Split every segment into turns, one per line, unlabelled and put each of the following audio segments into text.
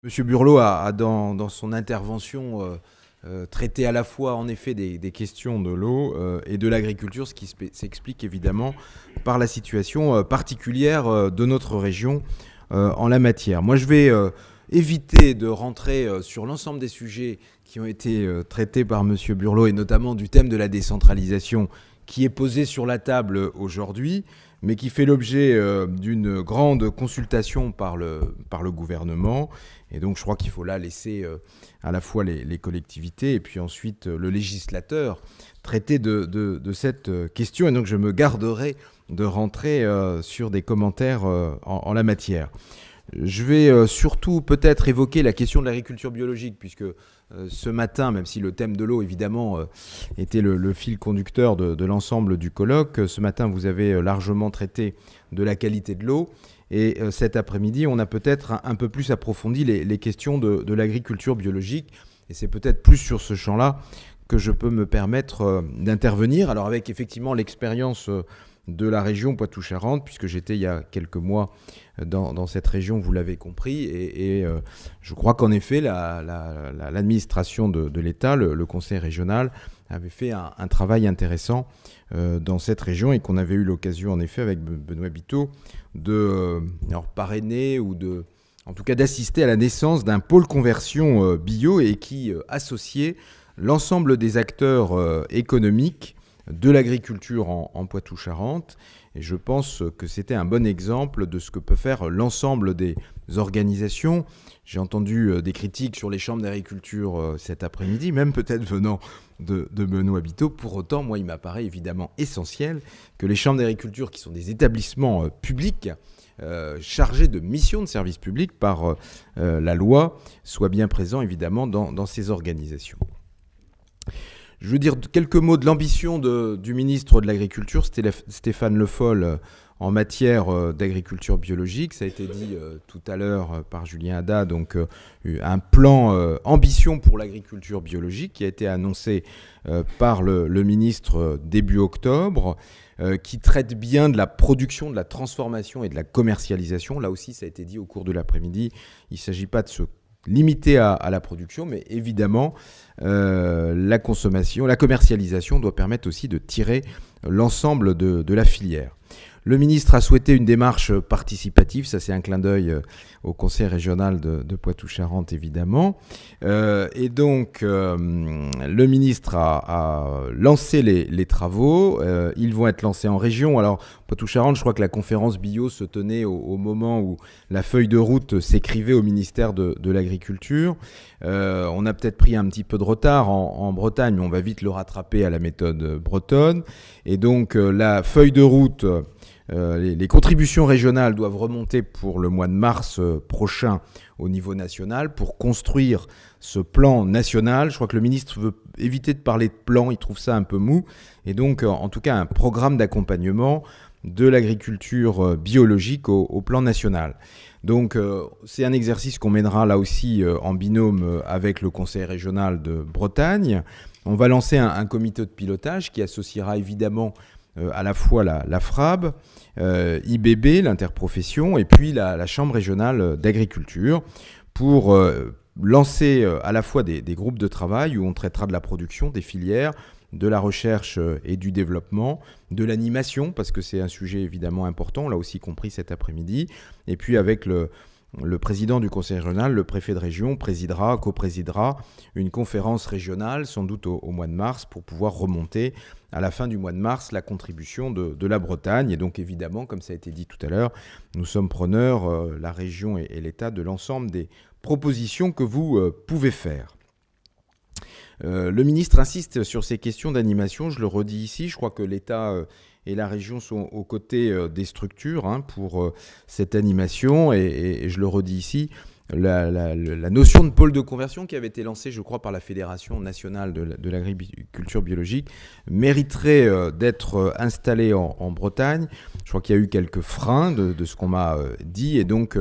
Monsieur Burlot a dans son intervention traité à la fois en effet des questions de l'eau et de l'agriculture, ce qui s'explique évidemment par la situation particulière de notre région en la matière. Moi, je vais éviter de rentrer sur l'ensemble des sujets qui ont été traités par Monsieur Burlot, et notamment du thème de la décentralisation qui est posé sur la table aujourd'hui, mais qui fait l'objet d'une grande consultation par le gouvernement. Et donc je crois qu'il faut là laisser à la fois les collectivités et puis ensuite le législateur traiter de cette question. Et donc je me garderai de rentrer sur des commentaires en la matière. Je vais surtout peut-être évoquer la question de l'agriculture biologique, puisque ce matin, même si le thème de l'eau, évidemment, était le fil conducteur de l'ensemble du colloque, ce matin, vous avez largement traité de la qualité de l'eau. Et cet après-midi, on a peut-être un peu plus approfondi les questions de l'agriculture biologique. Et c'est peut-être plus sur ce champ-là que je peux me permettre d'intervenir. Alors avec effectivement l'expérience de la région Poitou-Charentes, puisque j'étais il y a quelques mois dans cette région, vous l'avez compris, et je crois qu'en effet, l'administration de l'État, le conseil régional, avait fait un travail intéressant dans cette région, et qu'on avait eu l'occasion, en effet, avec Benoît Biteau, de parrainer ou en tout cas d'assister à la naissance d'un pôle conversion bio, et qui associait l'ensemble des acteurs économiques de l'agriculture en Poitou-Charentes. Et je pense que c'était un bon exemple de ce que peut faire l'ensemble des organisations. J'ai entendu des critiques sur les chambres d'agriculture cet après-midi, même peut-être venant de Benoît Biteau. Pour autant, moi, il m'apparaît évidemment essentiel que les chambres d'agriculture, qui sont des établissements publics, chargés de missions de service public par la loi, soient bien présents évidemment dans ces organisations. Je veux dire quelques mots de l'ambition du ministre de l'Agriculture, Stéphane Le Foll, en matière d'agriculture biologique. Ça a été dit tout à l'heure par Julien Haddad, donc un plan ambition pour l'agriculture biologique qui a été annoncé par le ministre début octobre, qui traite bien de la production, de la transformation et de la commercialisation. Là aussi, ça a été dit au cours de l'après-midi, il ne s'agit pas de se limité à la production, mais évidemment, la consommation, la commercialisation doit permettre aussi de tirer l'ensemble de la filière. Le ministre a souhaité une démarche participative, ça c'est un clin d'œil au conseil régional de Poitou-Charentes évidemment. Et donc le ministre a lancé les travaux, ils vont être lancés en région. Alors Poitou-Charentes, je crois que la conférence bio se tenait au moment où la feuille de route s'écrivait au ministère de l'Agriculture. On a peut-être pris un petit peu de retard en Bretagne, mais on va vite le rattraper à la méthode bretonne. Et donc la feuille de route, les contributions régionales doivent remonter pour le mois de mars prochain au niveau national pour construire ce plan national. Je crois que le ministre veut éviter de parler de plan, il trouve ça un peu mou. Et donc, en tout cas, un programme d'accompagnement de l'agriculture biologique au plan national. Donc, c'est un exercice qu'on mènera là aussi en binôme avec le conseil régional de Bretagne. On va lancer un comité de pilotage qui associera évidemment à la fois la FRAB, IBB, l'interprofession, et puis la Chambre régionale d'agriculture, pour lancer à la fois des groupes de travail où on traitera de la production, des filières, de la recherche et du développement, de l'animation, parce que c'est un sujet évidemment important, on l'a aussi compris cet après-midi, et puis avec le président du conseil régional, le préfet de région, coprésidera une conférence régionale, sans doute au mois de mars, pour pouvoir remonter à la fin du mois de mars la contribution de la Bretagne. Et donc évidemment, comme ça a été dit tout à l'heure, nous sommes preneurs, la région et l'État, de l'ensemble des propositions que vous pouvez faire. Le ministre insiste sur ces questions d'animation, je le redis ici, je crois que l'État et la région sont aux côtés des structures pour cette animation, et je le redis ici, la notion de pôle de conversion qui avait été lancée, je crois, par la Fédération nationale de l'agriculture biologique mériterait d'être installée en Bretagne. Je crois qu'il y a eu quelques freins de ce qu'on m'a dit, et donc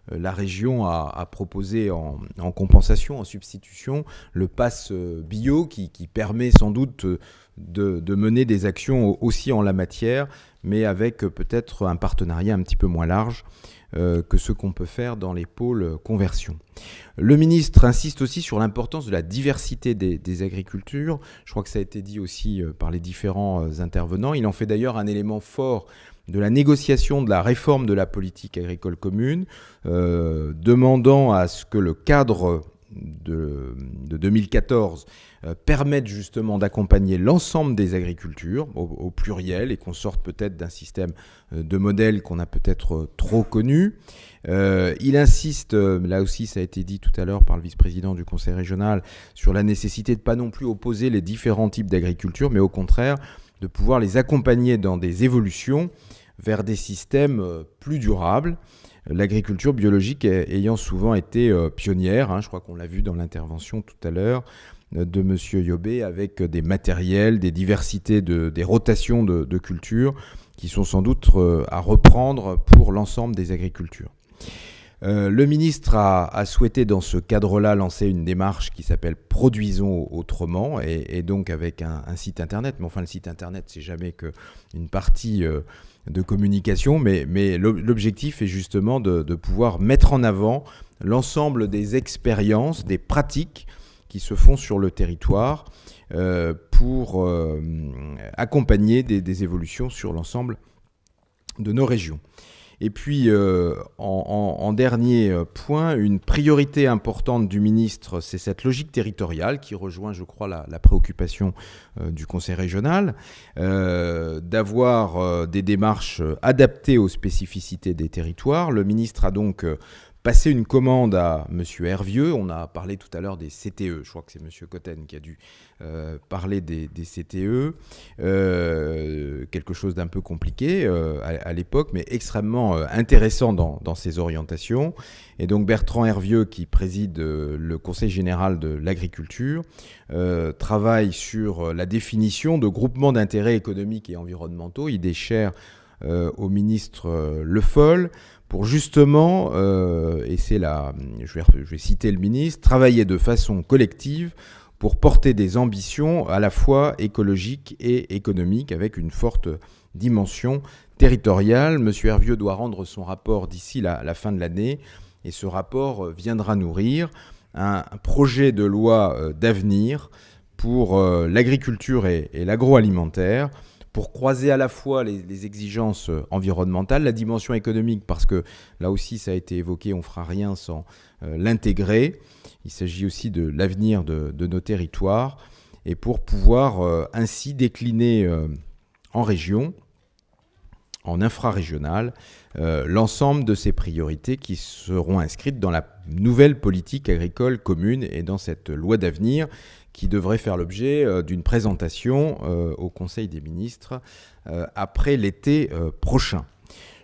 la région a proposé en compensation, en substitution, le pass bio qui permet sans doute de mener des actions aussi en la matière, mais avec peut-être un partenariat un petit peu moins large que ce qu'on peut faire dans les pôles conversion. Le ministre insiste aussi sur l'importance de la diversité des agricultures. Je crois que ça a été dit aussi par les différents intervenants. Il en fait d'ailleurs un élément fort de la négociation de la réforme de la politique agricole commune, demandant à ce que le cadre de 2014 permettent justement d'accompagner l'ensemble des agricultures au pluriel et qu'on sorte peut-être d'un système de modèle qu'on a peut-être trop connu. Il insiste, là aussi ça a été dit tout à l'heure par le vice-président du conseil régional, sur la nécessité de ne pas non plus opposer les différents types d'agriculture, mais au contraire de pouvoir les accompagner dans des évolutions vers des systèmes plus durables. L'agriculture biologique ayant souvent été pionnière, je crois qu'on l'a vu dans l'intervention tout à l'heure de M. Yobé, avec des matériels, des diversités, des rotations de cultures qui sont sans doute à reprendre pour l'ensemble des agricultures. Le ministre a souhaité dans ce cadre-là lancer une démarche qui s'appelle « Produisons autrement » et donc avec un site internet. Mais enfin, le site internet, c'est jamais qu'une partie de communication, mais l'objectif est justement de pouvoir mettre en avant l'ensemble des expériences, des pratiques qui se font sur le territoire pour accompagner des évolutions sur l'ensemble de nos régions. Et puis, en dernier point, une priorité importante du ministre, c'est cette logique territoriale qui rejoint, je crois, la préoccupation du conseil régional, d'avoir des démarches adaptées aux spécificités des territoires. Le ministre a donc passé une commande à M. Hervieux. On a parlé tout à l'heure des CTE. Je crois que c'est M. Cotten qui a dû parler des CTE. Quelque chose d'un peu compliqué à l'époque, mais extrêmement intéressant dans ses orientations. Et donc Bertrand Hervieux, qui préside le Conseil général de l'agriculture, travaille sur la définition de groupements d'intérêts économiques et environnementaux, idée chère au ministre Le Foll, pour justement, et c'est là, je vais citer le ministre, travailler de façon collective pour porter des ambitions à la fois écologiques et économiques avec une forte dimension territoriale. Monsieur Hervieux doit rendre son rapport d'ici la fin de l'année et ce rapport viendra nourrir un projet de loi d'avenir pour l'agriculture et l'agroalimentaire, pour croiser à la fois les exigences environnementales, la dimension économique, parce que là aussi ça a été évoqué, on ne fera rien sans l'intégrer. Il s'agit aussi de l'avenir de nos territoires, et pour pouvoir ainsi décliner en région, en infrarégional, l'ensemble de ces priorités qui seront inscrites dans la nouvelle politique agricole commune et dans cette loi d'avenir qui devrait faire l'objet d'une présentation au Conseil des ministres après l'été prochain.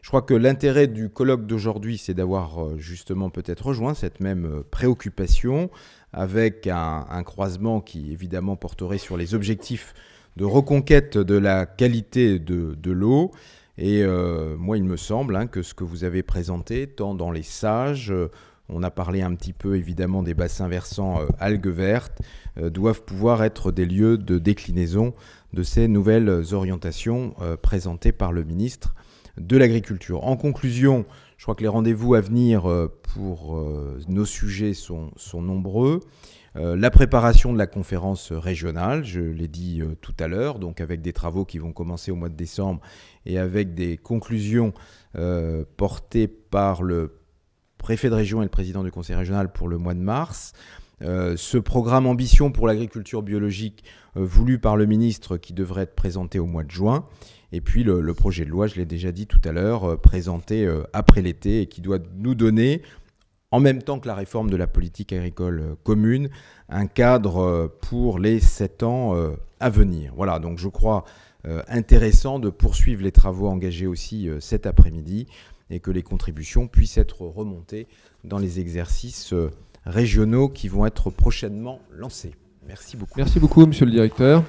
Je crois que l'intérêt du colloque d'aujourd'hui, c'est d'avoir justement peut-être rejoint cette même préoccupation avec un croisement qui évidemment porterait sur les objectifs de reconquête de la qualité de l'eau. Et moi, il me semble que ce que vous avez présenté, tant dans les sages, on a parlé un petit peu évidemment des bassins versants algues vertes, doivent pouvoir être des lieux de déclinaison de ces nouvelles orientations présentées par le ministre de l'Agriculture. En conclusion, je crois que les rendez-vous à venir pour nos sujets sont nombreux. La préparation de la conférence régionale, je l'ai dit tout à l'heure, donc avec des travaux qui vont commencer au mois de décembre et avec des conclusions portées par le préfet de région et le président du conseil régional pour le mois de mars. Ce programme ambition pour l'agriculture biologique voulu par le ministre qui devrait être présenté au mois de juin. Et puis le projet de loi, je l'ai déjà dit tout à l'heure, présenté après l'été et qui doit nous donner, en même temps que la réforme de la politique agricole commune, un cadre pour les 7 ans à venir. Voilà, donc je crois intéressant de poursuivre les travaux engagés aussi cet après-midi et que les contributions puissent être remontées dans les exercices régionaux qui vont être prochainement lancés. Merci beaucoup.
Merci beaucoup, monsieur le directeur.